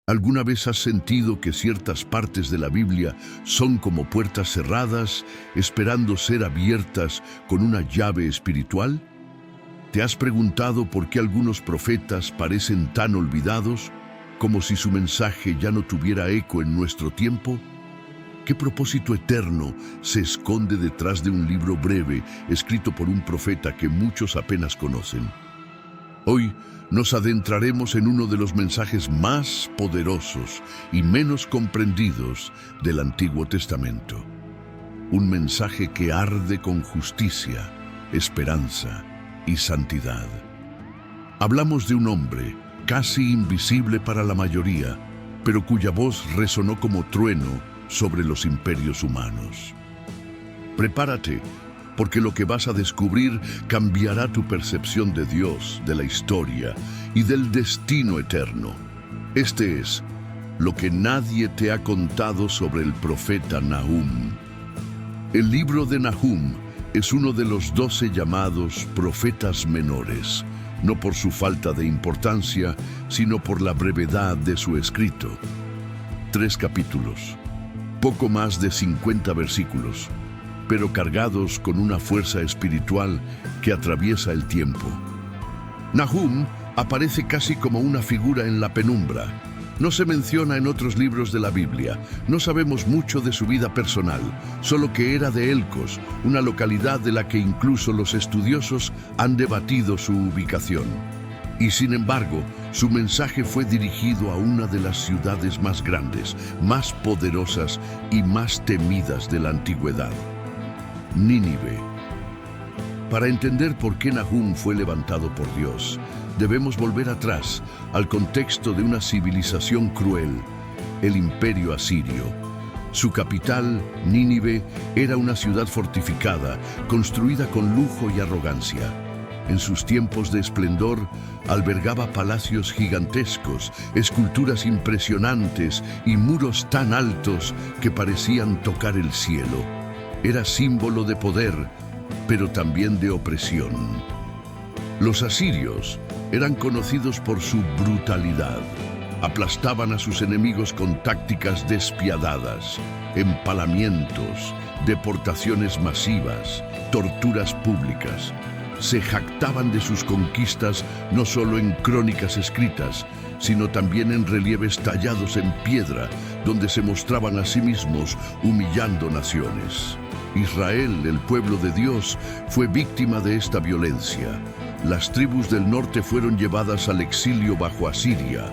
¿Alguna vez has sentido que ciertas partes de la Biblia son como puertas cerradas, esperando ser abiertas con una llave espiritual? ¿Te has preguntado por qué algunos profetas parecen tan olvidados, como si su mensaje ya no tuviera eco en nuestro tiempo? ¿Qué propósito eterno se esconde detrás de un libro breve escrito por un profeta que muchos apenas conocen? Hoy nos adentraremos en uno de los mensajes más poderosos y menos comprendidos del Antiguo Testamento. Un mensaje que arde con justicia, esperanza y santidad. Hablamos de un hombre casi invisible para la mayoría, pero cuya voz resonó como trueno sobre los imperios humanos. Prepárate, porque lo que vas a descubrir cambiará tu percepción de Dios, de la historia y del destino eterno. Este es lo que nadie te ha contado sobre el profeta Nahum. El libro de Nahum es uno de los 12 llamados profetas menores, no por su falta de importancia, sino por la brevedad de su escrito. 3 capítulos, poco más de 50 versículos, pero cargados con una fuerza espiritual que atraviesa el tiempo. Nahum aparece casi como una figura en la penumbra. No se menciona en otros libros de la Biblia. No sabemos mucho de su vida personal, solo que era de Elcos, una localidad de la que incluso los estudiosos han debatido su ubicación. Y sin embargo, su mensaje fue dirigido a una de las ciudades más grandes, más poderosas y más temidas de la antigüedad: Nínive. Para entender por qué Nahum fue levantado por Dios, debemos volver atrás al contexto de una civilización cruel, el Imperio Asirio. Su capital, Nínive, era una ciudad fortificada, construida con lujo y arrogancia. En sus tiempos de esplendor, albergaba palacios gigantescos, esculturas impresionantes y muros tan altos que parecían tocar el cielo. Era símbolo de poder, pero también de opresión. Los asirios eran conocidos por su brutalidad. Aplastaban a sus enemigos con tácticas despiadadas, empalamientos, deportaciones masivas, torturas públicas. Se jactaban de sus conquistas no solo en crónicas escritas, sino también en relieves tallados en piedra, donde se mostraban a sí mismos humillando naciones. Israel, el pueblo de Dios, fue víctima de esta violencia. Las tribus del norte fueron llevadas al exilio bajo Asiria.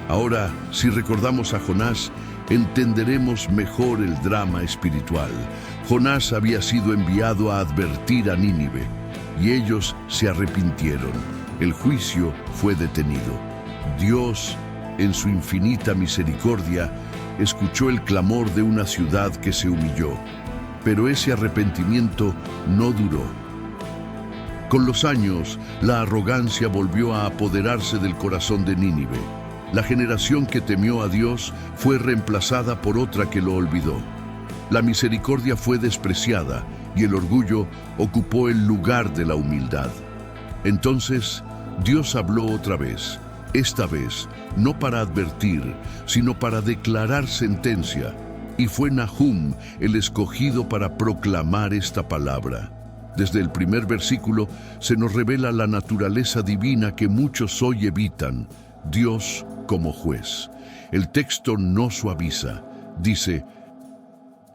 Ahora, si recordamos a Jonás, entenderemos mejor el drama espiritual. Jonás había sido enviado a advertir a Nínive, y ellos se arrepintieron. El juicio fue detenido. Dios, en su infinita misericordia, escuchó el clamor de una ciudad que se humilló. Pero ese arrepentimiento no duró. Con los años, la arrogancia volvió a apoderarse del corazón de Nínive. La generación que temió a Dios fue reemplazada por otra que lo olvidó. La misericordia fue despreciada y el orgullo ocupó el lugar de la humildad. Entonces, Dios habló otra vez, esta vez no para advertir, sino para declarar sentencia. Y fue Nahum el escogido para proclamar esta palabra. Desde el primer versículo se nos revela la naturaleza divina que muchos hoy evitan: Dios como juez. El texto no suaviza. Dice: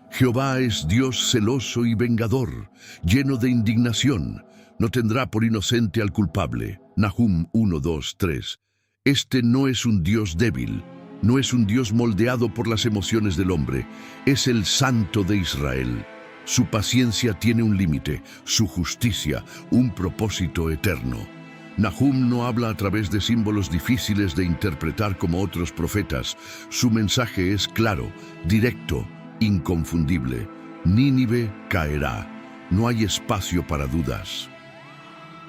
Jehová es Dios celoso y vengador, lleno de indignación. No tendrá por inocente al culpable. Nahum 1, 2, 3. Este no es un Dios débil. No es un Dios moldeado por las emociones del hombre. Es el Santo de Israel. Su paciencia tiene un límite, su justicia, un propósito eterno. Nahum no habla a través de símbolos difíciles de interpretar como otros profetas. Su mensaje es claro, directo, inconfundible. Nínive caerá. No hay espacio para dudas.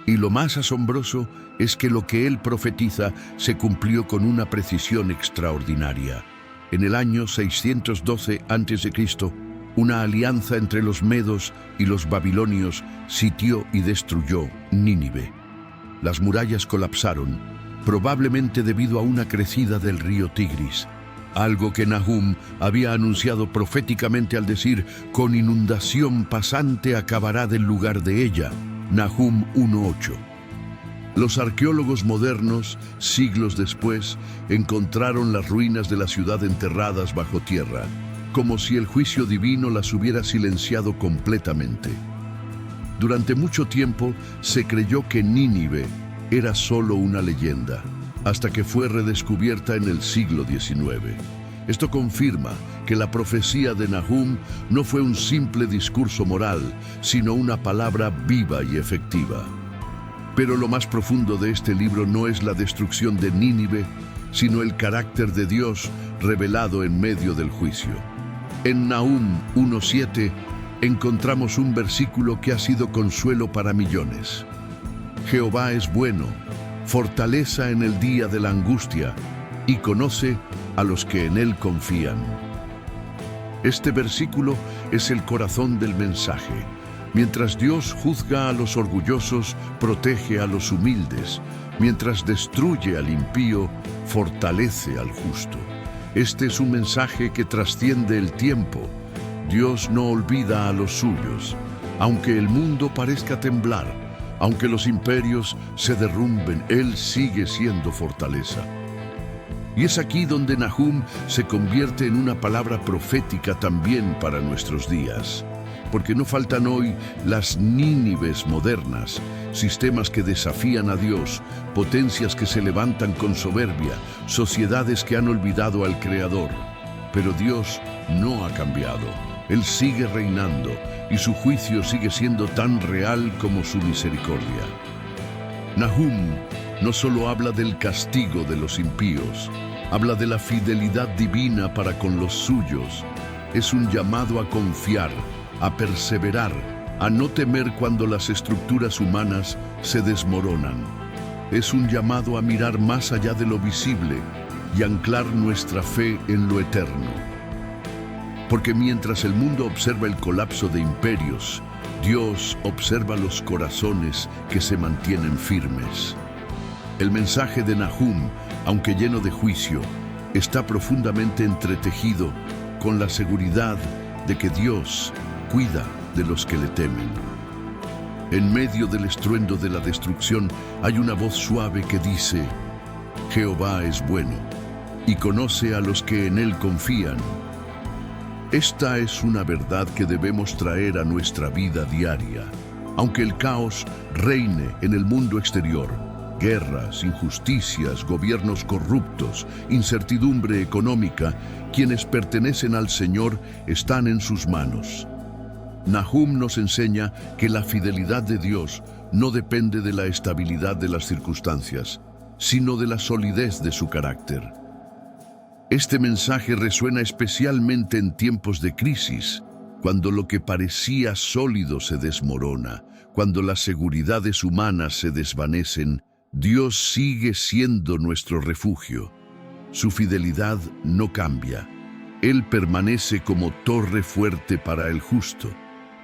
Y lo más asombroso es que lo que él profetiza se cumplió con una precisión extraordinaria. En el año 612 a.C., una alianza entre los medos y los babilonios sitió y destruyó Nínive. Las murallas colapsaron, probablemente debido a una crecida del río Tigris, algo que Nahum había anunciado proféticamente al decir: con inundación pasante acabará del lugar de ella. Nahum 1:8. Los arqueólogos modernos, siglos después, encontraron las ruinas de la ciudad enterradas bajo tierra, como si el juicio divino las hubiera silenciado completamente. Durante mucho tiempo se creyó que Nínive era solo una leyenda, hasta que fue redescubierta en el siglo XIX. Esto confirma que la profecía de Nahum no fue un simple discurso moral, sino una palabra viva y efectiva. Pero lo más profundo de este libro no es la destrucción de Nínive, sino el carácter de Dios revelado en medio del juicio. En Nahum 1:7 encontramos un versículo que ha sido consuelo para millones. Jehová es bueno, fortaleza en el día de la angustia, y conoce a los que en él confían. Este versículo es el corazón del mensaje. Mientras Dios juzga a los orgullosos, protege a los humildes. Mientras destruye al impío, fortalece al justo. Este es un mensaje que trasciende el tiempo. Dios no olvida a los suyos. Aunque el mundo parezca temblar, aunque los imperios se derrumben, Él sigue siendo fortaleza. Y es aquí donde Nahum se convierte en una palabra profética también para nuestros días. Porque no faltan hoy las Nínives modernas, sistemas que desafían a Dios, potencias que se levantan con soberbia, sociedades que han olvidado al Creador. Pero Dios no ha cambiado. Él sigue reinando y su juicio sigue siendo tan real como su misericordia. Nahum no solo habla del castigo de los impíos, habla de la fidelidad divina para con los suyos. Es un llamado a confiar, a perseverar, a no temer cuando las estructuras humanas se desmoronan. Es un llamado a mirar más allá de lo visible y anclar nuestra fe en lo eterno. Porque mientras el mundo observa el colapso de imperios, Dios observa los corazones que se mantienen firmes. El mensaje de Nahum, aunque lleno de juicio, está profundamente entretejido con la seguridad de que Dios cuida de los que le temen. En medio del estruendo de la destrucción hay una voz suave que dice: Jehová es bueno y conoce a los que en él confían. Esta es una verdad que debemos traer a nuestra vida diaria. Aunque el caos reine en el mundo exterior, guerras, injusticias, gobiernos corruptos, incertidumbre económica, quienes pertenecen al Señor están en sus manos. Nahum nos enseña que la fidelidad de Dios no depende de la estabilidad de las circunstancias, sino de la solidez de su carácter. Este mensaje resuena especialmente en tiempos de crisis, cuando lo que parecía sólido se desmorona, cuando las seguridades humanas se desvanecen. Dios sigue siendo nuestro refugio. Su fidelidad no cambia. Él permanece como torre fuerte para el justo,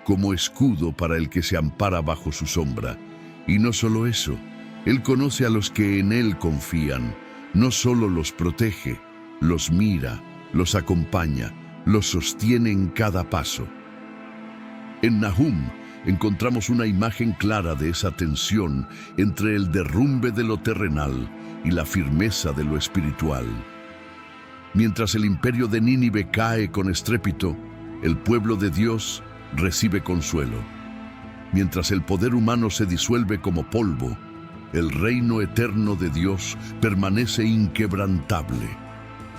como escudo para el que se ampara bajo su sombra. Y no solo eso, Él conoce a los que en Él confían. No solo los protege, los mira, los acompaña, los sostiene en cada paso. En Nahum encontramos una imagen clara de esa tensión entre el derrumbe de lo terrenal y la firmeza de lo espiritual. Mientras el imperio de Nínive cae con estrépito, el pueblo de Dios recibe consuelo. Mientras el poder humano se disuelve como polvo, el reino eterno de Dios permanece inquebrantable.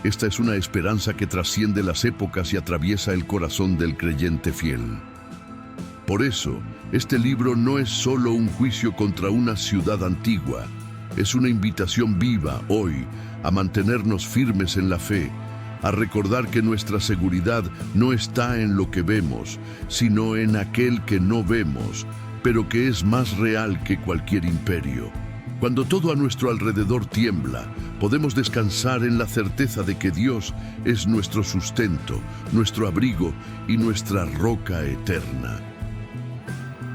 Esta es una esperanza que trasciende las épocas y atraviesa el corazón del creyente fiel. Por eso, este libro no es solo un juicio contra una ciudad antigua, es una invitación viva hoy a mantenernos firmes en la fe, a recordar que nuestra seguridad no está en lo que vemos, sino en aquel que no vemos, pero que es más real que cualquier imperio. Cuando todo a nuestro alrededor tiembla, podemos descansar en la certeza de que Dios es nuestro sustento, nuestro abrigo y nuestra roca eterna.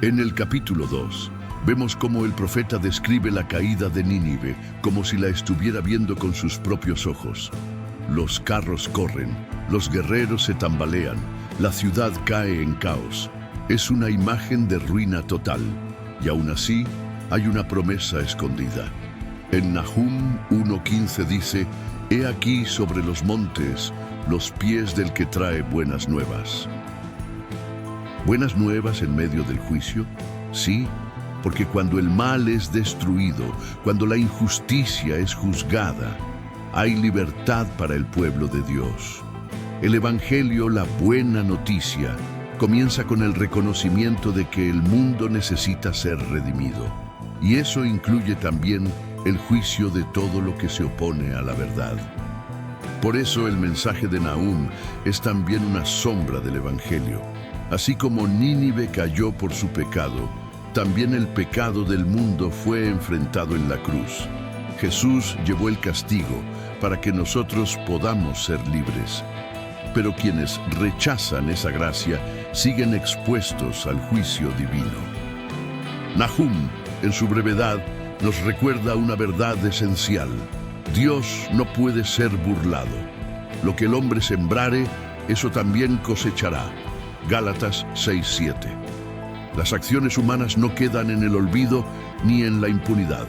En el capítulo 2, vemos cómo el profeta describe la caída de Nínive como si la estuviera viendo con sus propios ojos. Los carros corren, los guerreros se tambalean, la ciudad cae en caos. Es una imagen de ruina total, y aún así hay una promesa escondida. En Nahum 1:15 dice: «He aquí sobre los montes los pies del que trae buenas nuevas». ¿Buenas nuevas en medio del juicio? Sí, porque cuando el mal es destruido, cuando la injusticia es juzgada, hay libertad para el pueblo de Dios. El Evangelio, la buena noticia, comienza con el reconocimiento de que el mundo necesita ser redimido. Y eso incluye también el juicio de todo lo que se opone a la verdad. Por eso el mensaje de Nahum es también una sombra del Evangelio. Así como Nínive cayó por su pecado, también el pecado del mundo fue enfrentado en la cruz. Jesús llevó el castigo para que nosotros podamos ser libres. Pero quienes rechazan esa gracia siguen expuestos al juicio divino. Nahum, en su brevedad, nos recuerda una verdad esencial. Dios no puede ser burlado. Lo que el hombre sembrare, eso también cosechará. Gálatas 6:7. Las acciones humanas no quedan en el olvido ni en la impunidad.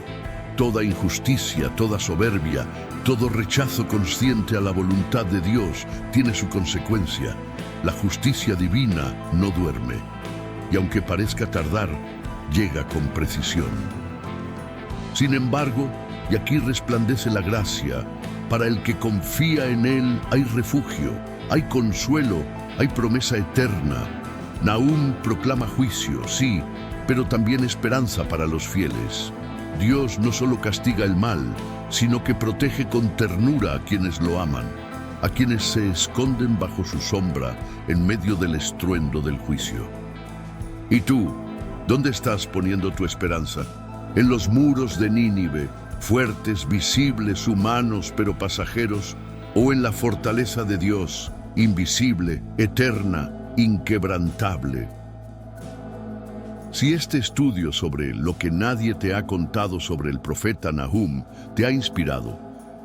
Toda injusticia, toda soberbia, todo rechazo consciente a la voluntad de Dios tiene su consecuencia. La justicia divina no duerme, y aunque parezca tardar, llega con precisión. Sin embargo, y aquí resplandece la gracia, para el que confía en Él hay refugio, hay consuelo, hay promesa eterna. Nahum proclama juicio, sí, pero también esperanza para los fieles. Dios no solo castiga el mal, sino que protege con ternura a quienes lo aman, a quienes se esconden bajo su sombra en medio del estruendo del juicio. ¿Y tú, dónde estás poniendo tu esperanza? ¿En los muros de Nínive, fuertes, visibles, humanos, pero pasajeros? ¿O en la fortaleza de Dios, invisible, eterna, inquebrantable? Si este estudio sobre lo que nadie te ha contado sobre el profeta Nahum te ha inspirado,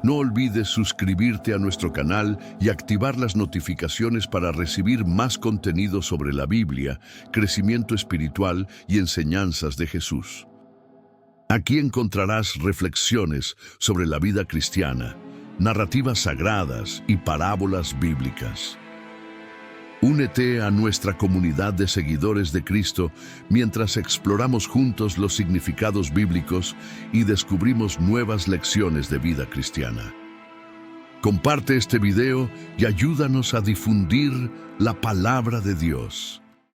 no olvides suscribirte a nuestro canal y activar las notificaciones para recibir más contenido sobre la Biblia, crecimiento espiritual y enseñanzas de Jesús. Aquí encontrarás reflexiones sobre la vida cristiana, narrativas sagradas y parábolas bíblicas. Únete a nuestra comunidad de seguidores de Cristo mientras exploramos juntos los significados bíblicos y descubrimos nuevas lecciones de vida cristiana. Comparte este video y ayúdanos a difundir la palabra de Dios.